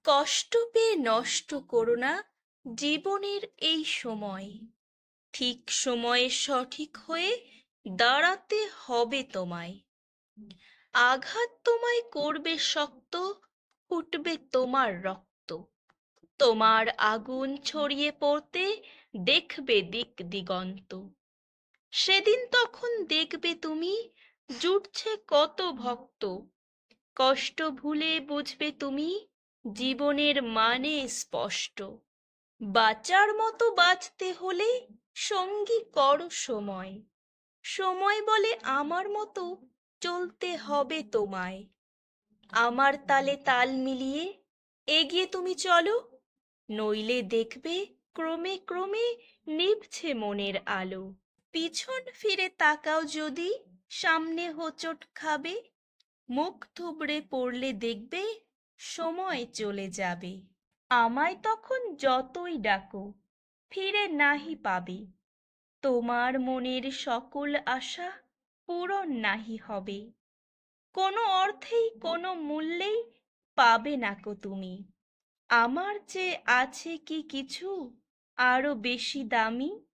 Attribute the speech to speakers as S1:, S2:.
S1: কষ্ট পেয়ে নষ্ট করো না জীবনের এই সময়। ঠিক সময়ে সঠিক হয়ে দাঁড়াতে হবে তোমায়। আঘাত তোমায় করবে শক্ত, ফুটবে তোমার রক্ত। তোমার আগুন ছড়িয়ে পড়তে দেখবে দিক দিগন্ত। সেদিন তখন দেখবে তুমি জুটছে কত ভক্ত। কষ্ট ভুলে বুঝবে তুমি জীবনের মানে স্পষ্ট। বাঁচার মতো বাঁচতে হলে সঙ্গী করো সময়। সময় বলে আমার মতো চলতে হবে তোমায়। আমার তালে তাল মিলিয়ে এগিয়ে তুমি চলো, নইলে দেখবে ক্রমে ক্রমে নিভছে মনের আলো। পিছন ফিরে তাকাও যদি সামনে হোঁচট খাবে, মুখ থুবড়ে পড়লে দেখবে সময় চলে যাবে। আমায় তখন যতই ডাকো ফিরে নাহি পাবে, তোমার মনের সকল আশা পূরণ নাহি হবে। কোনো অর্থেই কোনো মূল্যেই পাবে নাকো তুমি আমার যে আছে কি কিছু আরো বেশি দামি।